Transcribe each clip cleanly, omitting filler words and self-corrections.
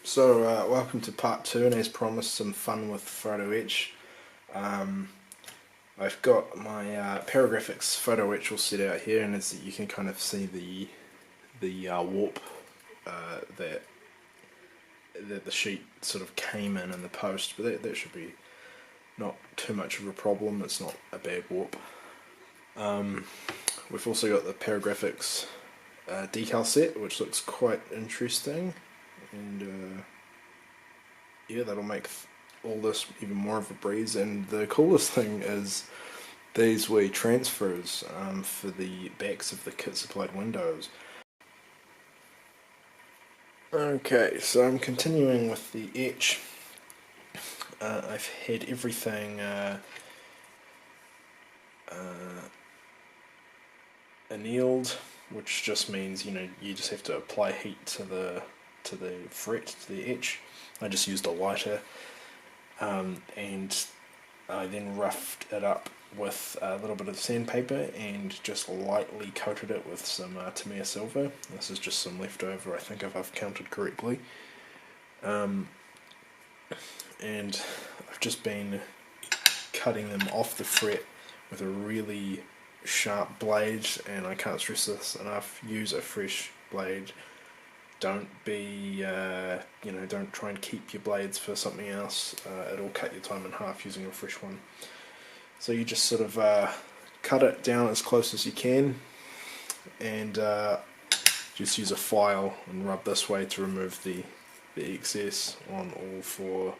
Welcome to part 2, and as promised, some fun with photo etch. I've got my Paragraphics Photo etch all set out here, and as you can kind of see the warp that the sheet sort of came in the post, but that should be not too much of a problem. It's not a bad warp. We've also got the Paragraphics decal set, which looks quite interesting, and yeah, that'll make all this even more of a breeze. And the coolest thing is these wee transfers for the backs of the kit supplied windows. Okay, so I'm continuing with the etch. I've had everything annealed, which just means you just have to apply heat to the fret, to the etch. I just used a lighter, and I then roughed it up with a little bit of sandpaper and just lightly coated it with some Tamiya silver. This is just some leftover, I think, if I've counted correctly. And I've just been cutting them off the fret with a really sharp blade, and I can't stress this enough: use a fresh blade. Don't be, don't try and keep your blades for something else. It'll cut your time in half using a fresh one. So you just sort of cut it down as close as you can, and just use a file and rub this way to remove the excess on all four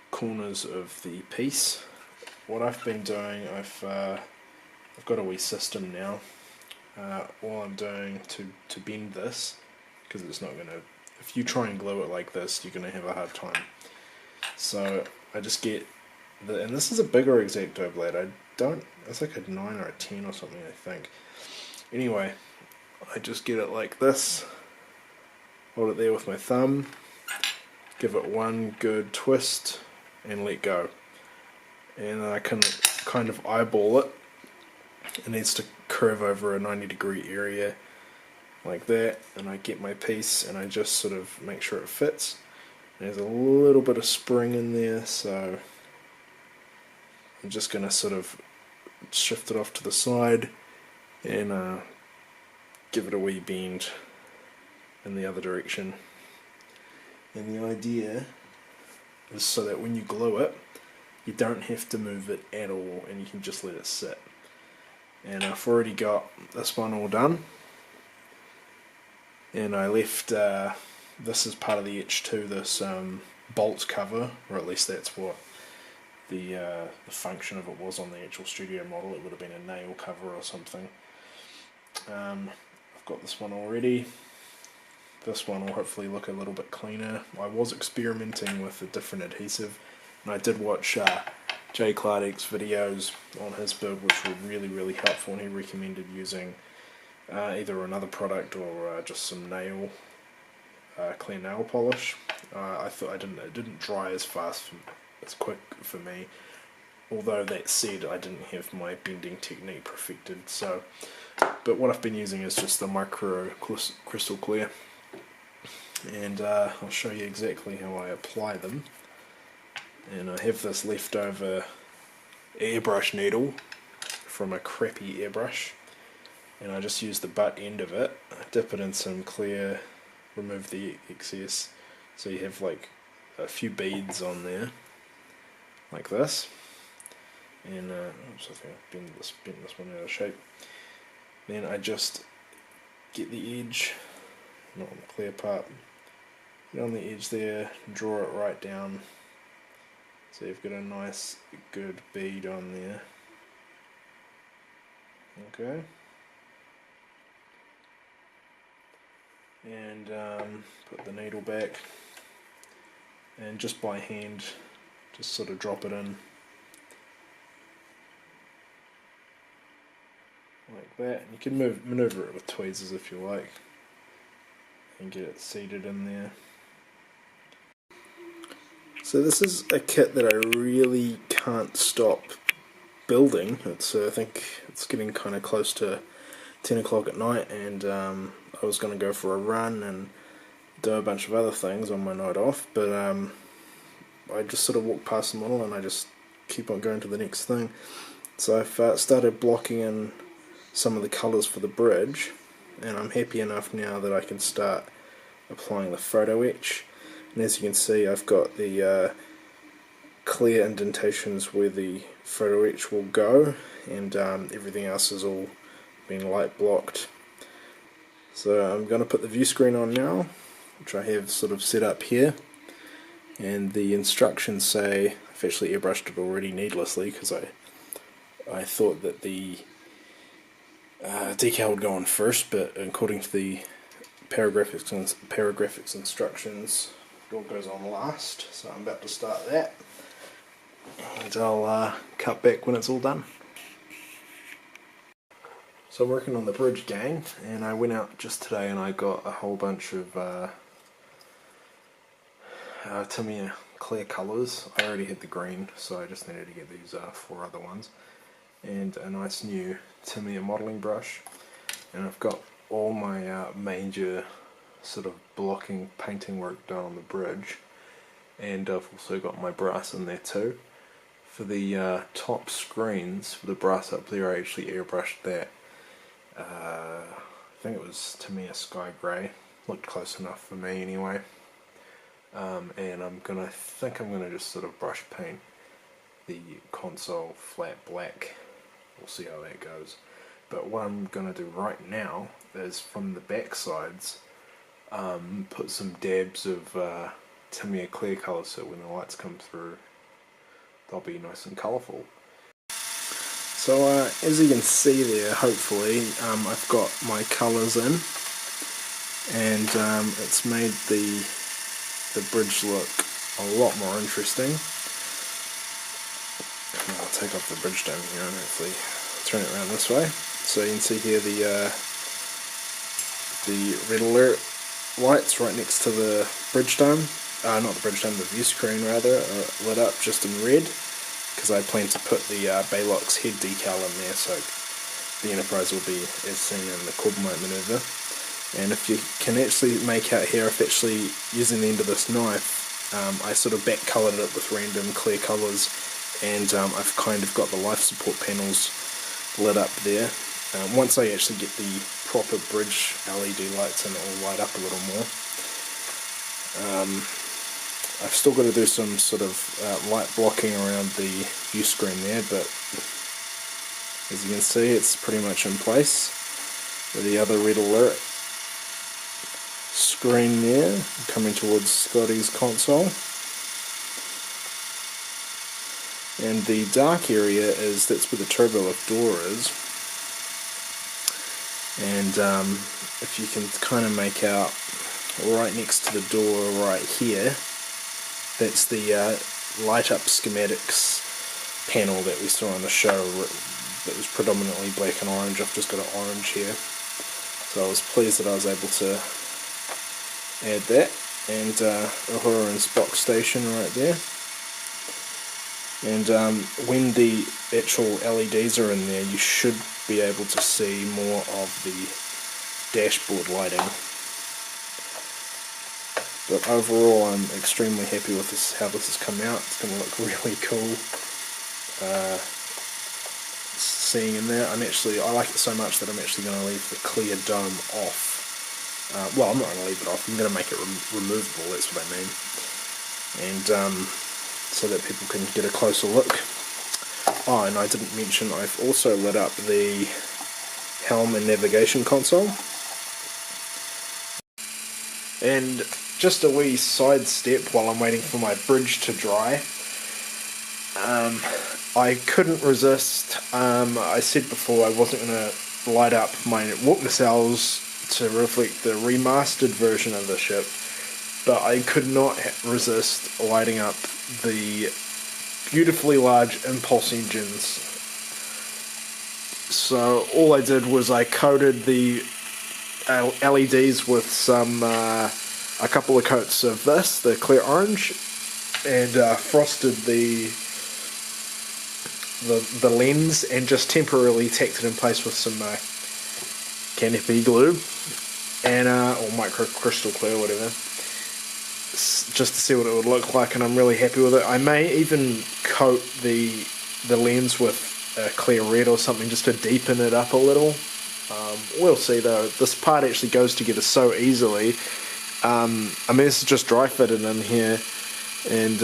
corners of the piece. What I've been doing, I've got a wee system now. All I'm doing to bend this, because it's not going to, if you try and glue it like this, you're going to have a hard time. So I just get and this is a bigger X-Acto blade. It's like a 9 or a 10 or something, I think. Anyway, I just get it like this, hold it there with my thumb, give it one good twist, and let go. And then I can kind of eyeball it. It needs to curve over a 90-degree area like that, and I get my piece and I just sort of make sure it fits. There's a little bit of spring in there, so I'm just going to sort of shift it off to the side and give it a wee bend in the other direction. And the idea is so that when you glue it, you don't have to move it at all, and you can just let it sit. And I've already got this one all done, and I left this is part of the etch too, this bolt cover, or at least that's what the function of it was on the actual studio model. It would have been a nail cover or something. I've got this one already. This one will hopefully look a little bit cleaner. I was experimenting with a different adhesive, and I did watch Jay Clardick's videos on his build, which were really helpful, and he recommended using either another product or just some clear nail polish. I thought it didn't dry as fast, as quick for me. Although that said, I didn't have my bending technique perfected. So, but what I've been using is just the micro crystal clear, and I'll show you exactly how I apply them. And I have this leftover airbrush needle from a crappy airbrush, and I just use the butt end of it, dip it in some clear, remove the excess, so you have like a few beads on there, like this. And oops, I think I've bent this one out of shape. Then I just get the edge, not on the clear part, get on the edge there, draw it right down, so you've got a nice good bead on there. Okay. And put the needle back, and just by hand just sort of drop it in like that. And you can maneuver it with tweezers if you like and get it seated in there. So this is a kit that I really can't stop building. I think it's getting kind of close to 10 o'clock at night, and I was going to go for a run, and do a bunch of other things on my night off, but I just sort of walk past the model and I just keep on going to the next thing. So I've started blocking in some of the colours for the bridge, and I'm happy enough now that I can start applying the photo etch. And as you can see, I've got the clear indentations where the photo etch will go, and everything else is all being light blocked. So I'm going to put the view screen on now, which I have sort of set up here, and the instructions say, I've actually airbrushed it already needlessly because I thought that the decal would go on first, but according to the paragraphics instructions, it all goes on last. So I'm about to start that, and I'll cut back when it's all done. So I'm working on the bridge gang, and I went out just today and I got a whole bunch of Tamiya clear colours. I already had the green, so I just needed to get these 4 other ones, and a nice new Tamiya modelling brush. And I've got all my major sort of blocking painting work done on the bridge, and I've also got my brass in there too. For the top screens, for the brass up there, I actually airbrushed that. I think it was Tamiya Sky Grey, looked close enough for me anyway. And I think I'm gonna just sort of brush paint the console flat black. We'll see how that goes. But what I'm gonna do right now is from the back sides, put some dabs of Tamiya clear colour, so when the lights come through, they'll be nice and colourful. So as you can see there, hopefully, I've got my colours in, and it's made the bridge look a lot more interesting. I'll take off the bridge dome here and hopefully turn it around this way. So you can see here the red alert lights right next to the bridge dome, not the bridge dome, the view screen rather, are lit up just in red, because I plan to put the Baylock's head decal in there, so the Enterprise will be as seen in the Corbomite maneuver. And if you can actually make out here, if actually using the end of this knife, I sort of back coloured it with random clear colours, and I've kind of got the life support panels lit up there. Once I actually get the proper bridge LED lights in, it will light up a little more. I've still got to do some sort of light blocking around the view screen there, but as you can see, it's pretty much in place. With the other red alert screen there, coming towards Scotty's console. And the dark area that's where the turbo lift door is. And if you can kind of make out right next to the door right here, that's the light up schematics panel that we saw on the show that was predominantly black and orange. I've just got an orange here. So I was pleased that I was able to add that, and Uhura and Spock station right there. And when the actual LEDs are in there, you should be able to see more of the dashboard lighting. But overall, I'm extremely happy with how this has come out. It's going to look really cool. Seeing in there, I like it so much that I'm actually going to leave the clear dome off. Well, I'm not going to leave it off. I'm going to make it removable. That's what I mean. And so that people can get a closer look. Oh, and I didn't mention, I've also lit up the helm and navigation console. And just a wee sidestep while I'm waiting for my bridge to dry. I couldn't resist. I said before I wasn't going to light up my warp nacelles to reflect the remastered version of the ship, but I could not resist lighting up the beautifully large impulse engines. So all I did was I coated the LEDs with a couple of coats of this, the clear orange, and frosted the lens, and just temporarily tacked it in place with some canopy glue and or micro crystal clear, whatever. just to see what it would look like, and I'm really happy with it. I may even coat the lens with clear red or something just to deepen it up a little. We'll see though. This part actually goes together so easily. I mean, this is just dry fitted in here, and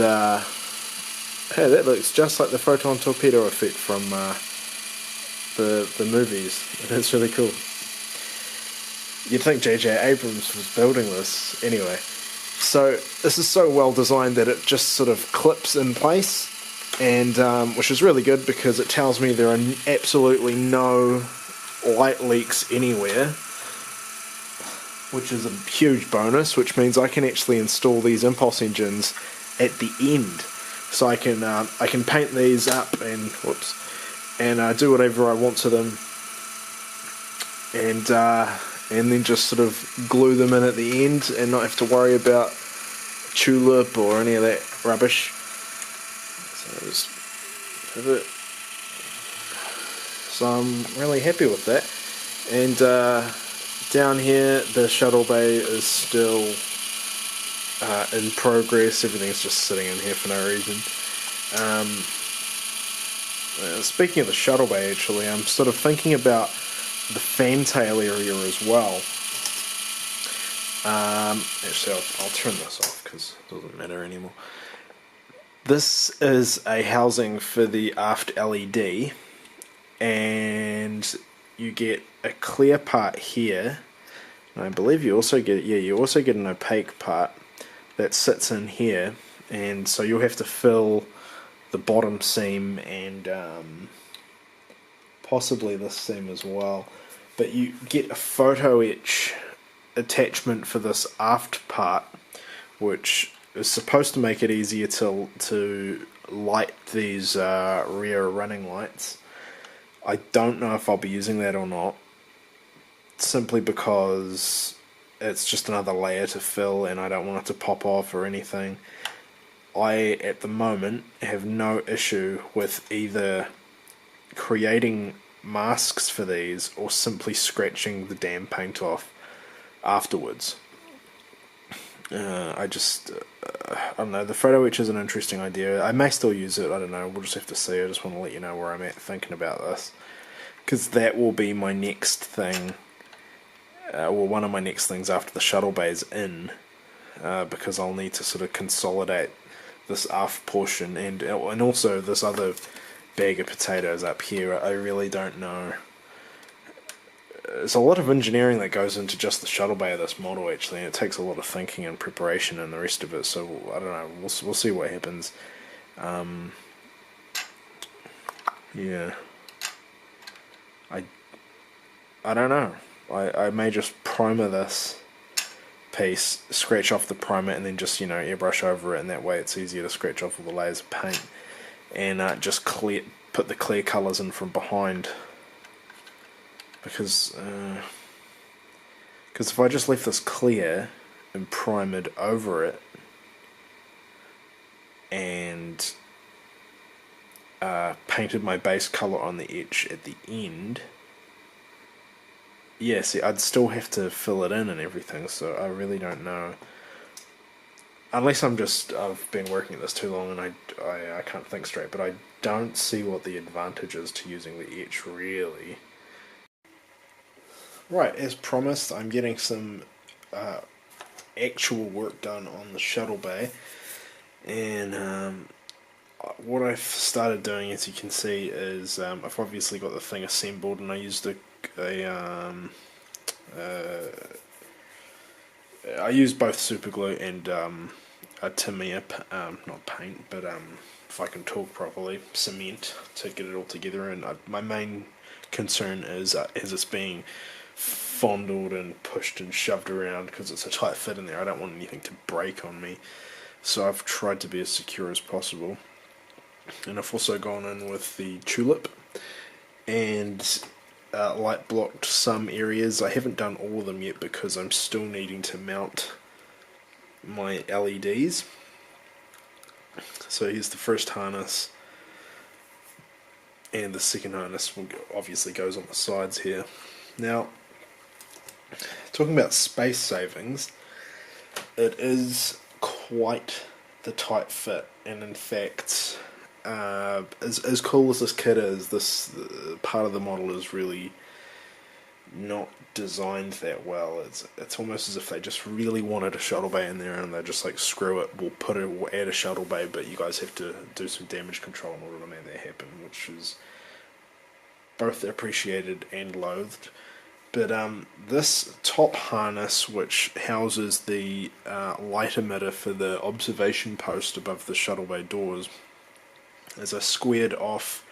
hey, that looks just like the photon torpedo effect from the movies. That's really cool. You'd think J.J. Abrams was building this anyway. So this is so well designed that it just sort of clips in place, and which is really good because it tells me there are absolutely no light leaks anywhere, which is a huge bonus, which means I can actually install these impulse engines at the end. So I can paint these up and do whatever I want to them, and then just sort of glue them in at the end and not have to worry about tulip or any of that rubbish. So just pivot. So I'm really happy with that. And down here the Shuttlebay is still in progress. Everything's just sitting in here for no reason. Speaking of the Shuttlebay, actually, I'm sort of thinking about the fantail area as well. Actually, I'll turn this off because it doesn't matter anymore. This is a housing for the aft LED, and you get a clear part here. And I believe you also get an opaque part that sits in here, and so you'll have to fill the bottom seam and possibly this seam as well. But you get a photo etch attachment for this aft part, which is supposed to make it easier to light these rear running lights. I don't know if I'll be using that or not, simply because it's just another layer to fill and I don't want it to pop off or anything. I, at the moment, have no issue with either creating masks for these or simply scratching the damn paint off afterwards. I don't know, the photo etch is an interesting idea. I may still use it, I don't know, we'll just have to see. I just want to let you know where I'm at thinking about this, because that will be my next thing, one of my next things after the Shuttlebay's in, because I'll need to sort of consolidate this aft portion and also this other bag of potatoes up here. I really don't know. There's a lot of engineering that goes into just the Shuttlebay of this model, actually, and it takes a lot of thinking and preparation and the rest of it, so I don't know, we'll see what happens. Yeah. I don't know. I may just primer this piece, scratch off the primer, and then just, airbrush over it, and that way it's easier to scratch off all the layers of paint, and just put the clear colours in from behind. Because if I just left this clear and primered over it and painted my base colour on the etch at the end, yeah, see, I'd still have to fill it in and everything, so I really don't know. Unless I've been working at this too long and I can't think straight, but I don't see what the advantage is to using the etch, really. Right, as promised, I'm getting some actual work done on the Shuttlebay, and what I've started doing, as you can see, is I've obviously got the thing assembled, and I used I used both super glue and a Tamiya, not paint, but if I can talk properly, cement to get it all together. And my main concern is it's being fondled and pushed and shoved around because it's a tight fit in there. I don't want anything to break on me, so I've tried to be as secure as possible. And I've also gone in with the tulip and light blocked some areas. I haven't done all of them yet because I'm still needing to mount my LEDs. So here's the first harness, and the second harness obviously goes on the sides here. Now, talking about space savings, it is quite the tight fit, and in fact, as cool as this kit is, this part of the model is really not designed that well. It's almost as if they just really wanted a shuttle bay in there, and they're just like, screw it, we'll add a shuttle bay, but you guys have to do some damage control in order to make that happen, which is both appreciated and loathed. But this top harness, which houses the light emitter for the observation post above the shuttle bay doors, is a squared off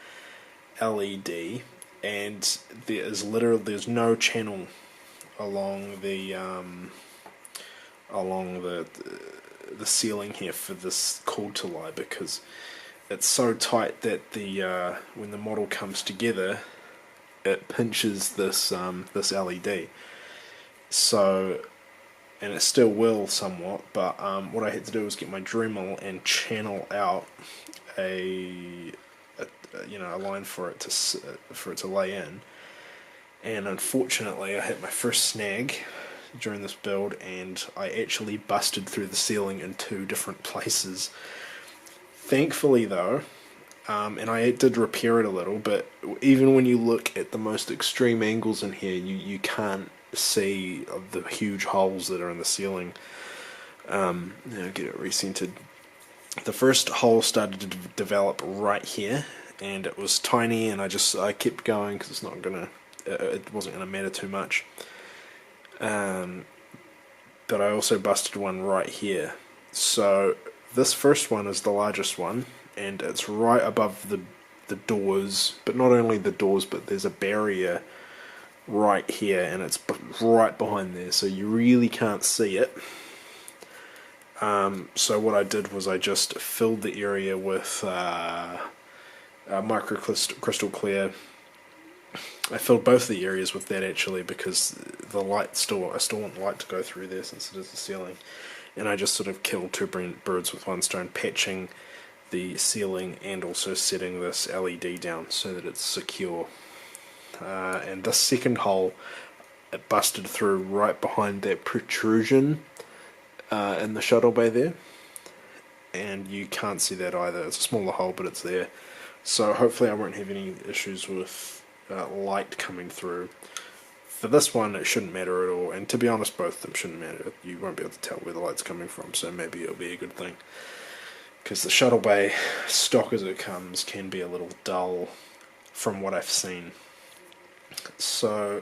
LED, and there's no channel along the ceiling here for this cord to lie, because it's so tight that the when the model comes together, it pinches this LED. So, and it still will somewhat, but what I had to do was get my Dremel and channel out a line for it to lay in. And unfortunately, I hit my first snag during this build, and I actually busted through the ceiling in 2 different places. Thankfully, though, and I did repair it a little, but even when you look at the most extreme angles in here, you can't see the huge holes that are in the ceiling. Now get it recentered. The first hole started to develop right here, and it was tiny, and I kept going because it wasn't gonna matter too much. But I also busted one right here. So this first one is the largest one, and it's right above the doors, but not only the doors, but there's a barrier right here, and it's right behind there, so you really can't see it. So what I did was I just filled the area with micro crystal clear. I filled both the areas with that, actually, because I still want light to go through there since it is the ceiling. And I just sort of killed 2 birds with one stone, patching the ceiling and also setting this LED down so that it's secure. And this second hole, it busted through right behind that protrusion in the shuttle bay there, and you can't see that either. It's a smaller hole, but it's there. So hopefully I won't have any issues with light coming through. For this one, it shouldn't matter at all, and to be honest, both of them shouldn't matter. You won't be able to tell where the light's coming from, so maybe it'll be a good thing. Because the shuttle bay, stock as it comes, can be a little dull from what I've seen. So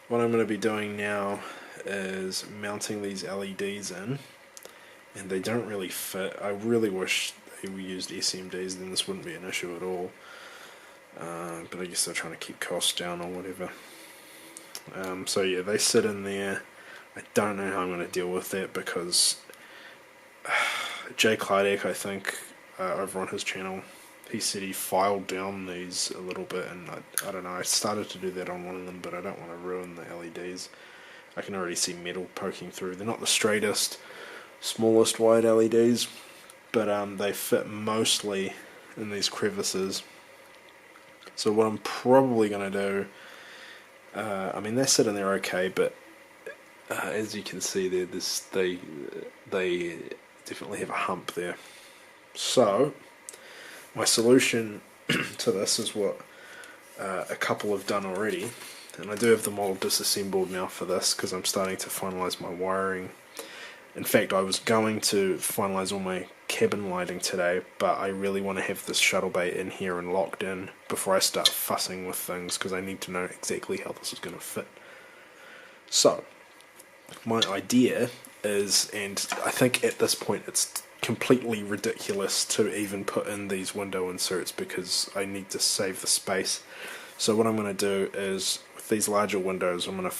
what I'm going to be doing now is mounting these LEDs in, and they don't really fit. I really wish they used SMDs, then this wouldn't be an issue at all. But I guess they're trying to keep costs down or whatever. So yeah, they sit in there. I don't know how I'm going to deal with that, because Jay Kladek, I think, over on his channel, he said he filed down these a little bit, and I don't know, I started to do that on one of them, but I don't want to ruin the LEDs. I can already see metal poking through. They're not the straightest, smallest wide LEDs, but they fit mostly in these crevices. So what I'm probably going to do, I mean, they sit in there okay, but as you can see there, they definitely have a hump there. So my solution to this is what a couple have done already, and I do have the model disassembled now for this because I'm starting to finalise my wiring. In fact, I was going to finalise all my cabin lighting today, but I really want to have this shuttle bay in here and locked in before I start fussing with things, because I need to know exactly how this is going to fit. So my idea is, and I think at this point it's completely ridiculous to even put in these window inserts because I need to save the space. So what I'm going to do is, with these larger windows, I'm going to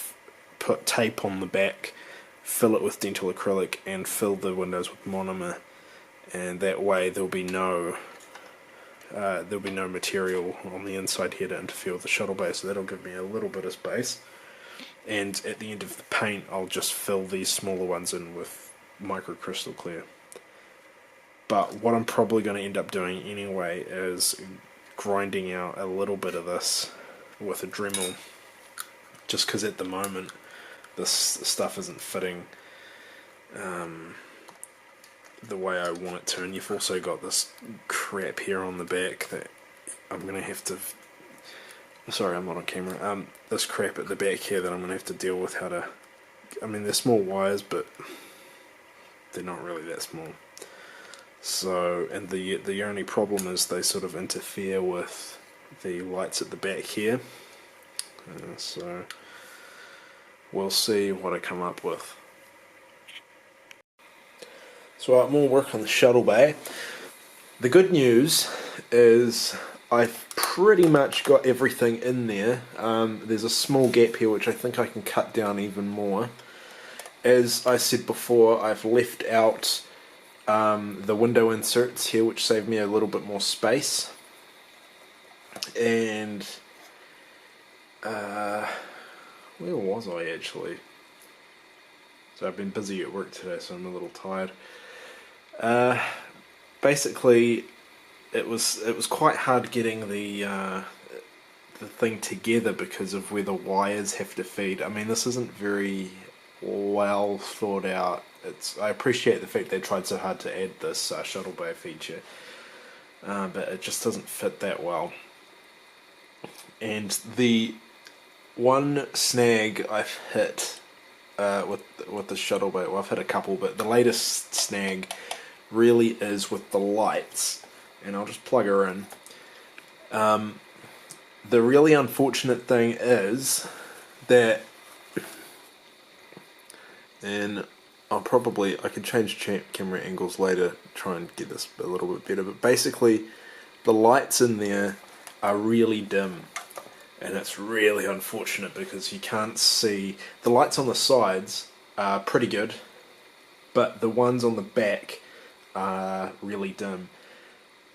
put tape on the back, fill it with dental acrylic, and fill the windows with monomer, and that way there'll be no material on the inside here to interfere with the shuttle bay, so that'll give me a little bit of space. And at the end of the paint, I'll just fill these smaller ones in with microcrystal clear. But what I'm probably going to end up doing anyway is grinding out a little bit of this with a Dremel, just because at the moment this stuff isn't fitting the way I want it to, and you've also got this crap here on the back that I'm going to have to... Sorry, I'm not on camera. This crap at the back here that I'm going to have to deal with how to... I mean, they're small wires, but they're not really that small. So, and the only problem is they sort of interfere with the lights at the back here. So, we'll see what I come up with. So, more work on the Shuttlebay. The good news is I've pretty much got everything in there. There's a small gap here which I think I can cut down even more. As I said before, I've left out the window inserts here, which saved me a little bit more space. And where was I actually? So I've been busy at work today, so I'm a little tired. Basically, it was quite hard getting the thing together because of where the wires have to feed. I mean, this isn't very well thought out. I appreciate the fact they tried so hard to add this Shuttlebay feature, but it just doesn't fit that well. And the one snag I've hit with the Shuttlebay, well, I've hit a couple, but the latest snag really is with the lights. And I'll just plug her in. The really unfortunate thing is that, and I could change camera angles later, try and get this a little bit better, but basically the lights in there are really dim, and it's really unfortunate because you can't see. The lights on the sides are pretty good, but the ones on the back are really dim.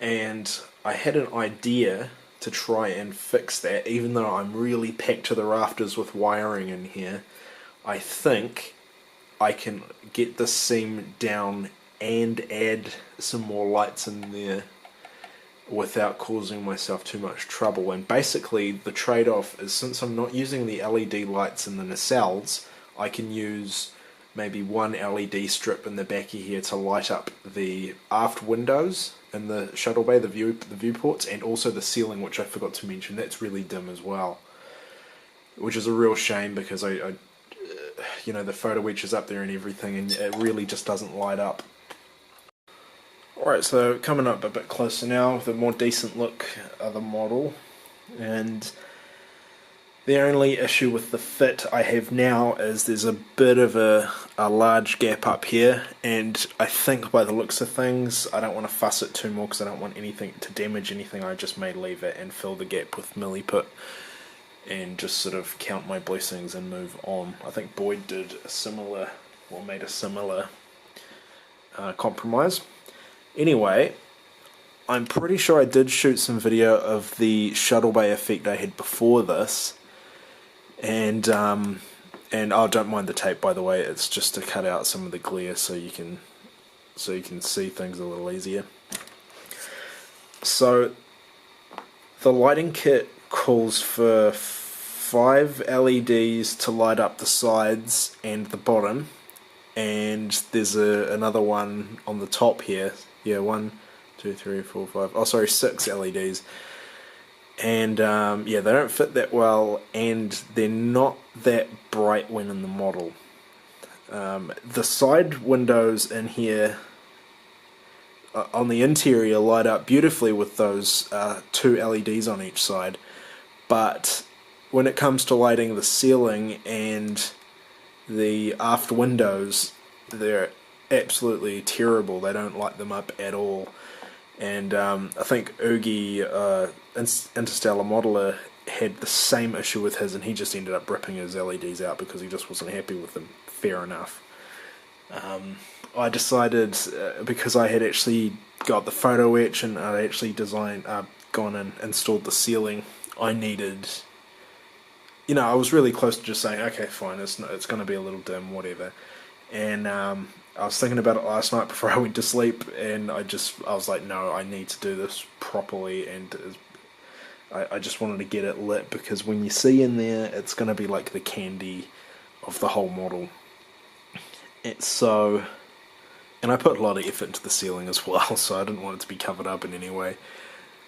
And I had an idea to try and fix that, even though I'm really packed to the rafters with wiring in here. I think I can get this seam down and add some more lights in there without causing myself too much trouble. And basically the trade-off is, since I'm not using the LED lights in the nacelles, I can use maybe one LED strip in the back of here to light up the aft windows in the Shuttlebay, the viewports, and also the ceiling, which I forgot to mention. That's really dim as well, which is a real shame because I you know, the photo etch is up there and everything, and it really just doesn't light up. Alright, so coming up a bit closer now, the more decent look of the model, and the only issue with the fit I have now is there's a bit of a large gap up here, and I think by the looks of things I don't want to fuss it too more because I don't want anything to damage anything. I just may leave it and fill the gap with milliput and just sort of count my blessings and move on. I think Boyd did a similar, or made a similar compromise. Anyway, I'm pretty sure I did shoot some video of the Shuttlebay effect I had before this, and oh, don't mind the tape, by the way. It's just to cut out some of the glare so you can see things a little easier. So the lighting kit calls for 5 LEDs to light up the sides and the bottom, and there's another one on the top here. Yeah, 1, 2, 3, 4, 5. Oh, sorry, 6 LEDs. And yeah, they don't fit that well, and they're not that bright when in the model. The side windows in here on the interior light up beautifully with those 2 LEDs on each side, but when it comes to lighting the ceiling and the aft windows, they're absolutely terrible. They don't light them up at all. And I think Oogie, Interstellar Modeler, had the same issue with his, and he just ended up ripping his LEDs out because he just wasn't happy with them. Fair enough. I decided, because I had actually got the photo etch and I actually gone and installed the ceiling, I needed, you know, I was really close to just saying, okay, fine, it's going to be a little dim, whatever. And I was thinking about it last night before I went to sleep, and I was like, no, I need to do this properly, and I just wanted to get it lit, because when you see in there, it's going to be like the candy of the whole model. So And I put a lot of effort into the ceiling as well, so I didn't want it to be covered up in any way.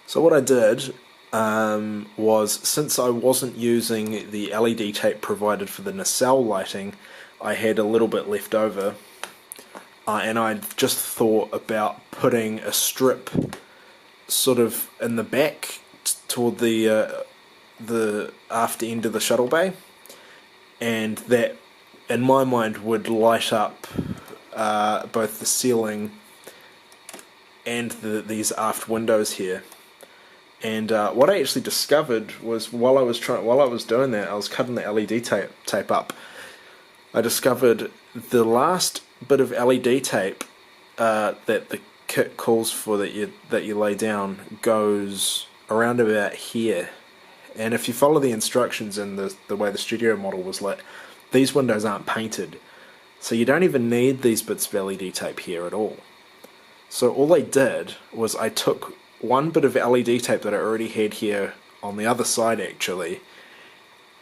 So what I did was, since I wasn't using the LED tape provided for the nacelle lighting, I had a little bit left over, and I just thought about putting a strip sort of in the back toward the after end of the shuttle bay, and that in my mind would light up both the ceiling and these aft windows here. And what I actually discovered was, while I was doing that, I was cutting the LED tape up. I discovered the last bit of LED tape that the kit calls for, that you lay down, goes around about here. And if you follow the instructions and the way the studio model was lit, these windows aren't painted, so you don't even need these bits of LED tape here at all. So all I did was I took one bit of LED tape that I already had here on the other side actually,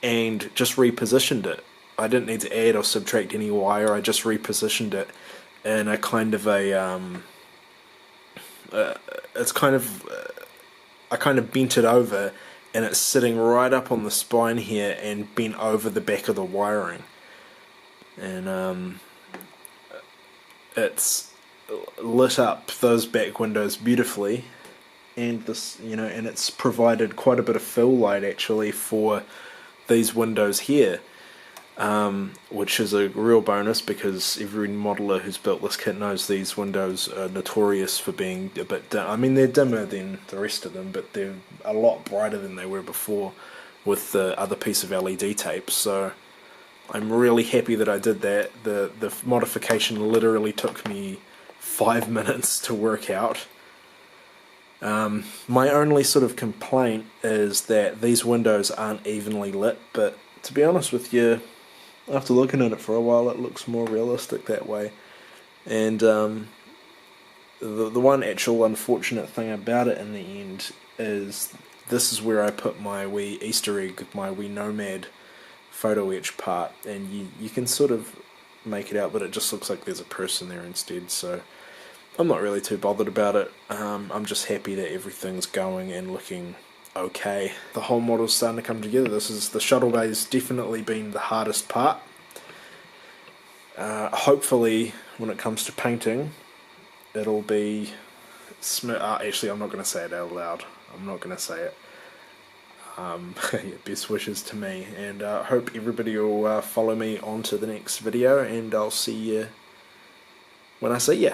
and just repositioned it. I didn't need to add or subtract any wire, I just repositioned it in a kind of a I kind of bent it over, and it's sitting right up on the spine here and bent over the back of the wiring. And it's lit up those back windows beautifully, and this, and it's provided quite a bit of fill light actually for these windows here, which is a real bonus, because every modeler who's built this kit knows these windows are notorious for being a bit dim. I mean, they're dimmer than the rest of them, but they're a lot brighter than they were before with the other piece of LED tape. So I'm really happy that I did that. The modification literally took me 5 minutes to work out. My only sort of complaint is that these windows aren't evenly lit, but to be honest with you, after looking at it for a while, it looks more realistic that way. And the one actual unfortunate thing about it in the end is, this is where I put my wee Easter egg, my wee Nomad photo etch part, and you can sort of make it out, but it just looks like there's a person there instead. So I'm not really too bothered about it. I'm just happy that everything's going and looking okay. The whole model's starting to come together. The Shuttlebay's definitely been the hardest part. Hopefully, when it comes to painting, it'll be actually, I'm not going to say it out loud. I'm not going to say it. Yeah, best wishes to me, and I hope everybody will follow me on to the next video, and I'll see you when I see you.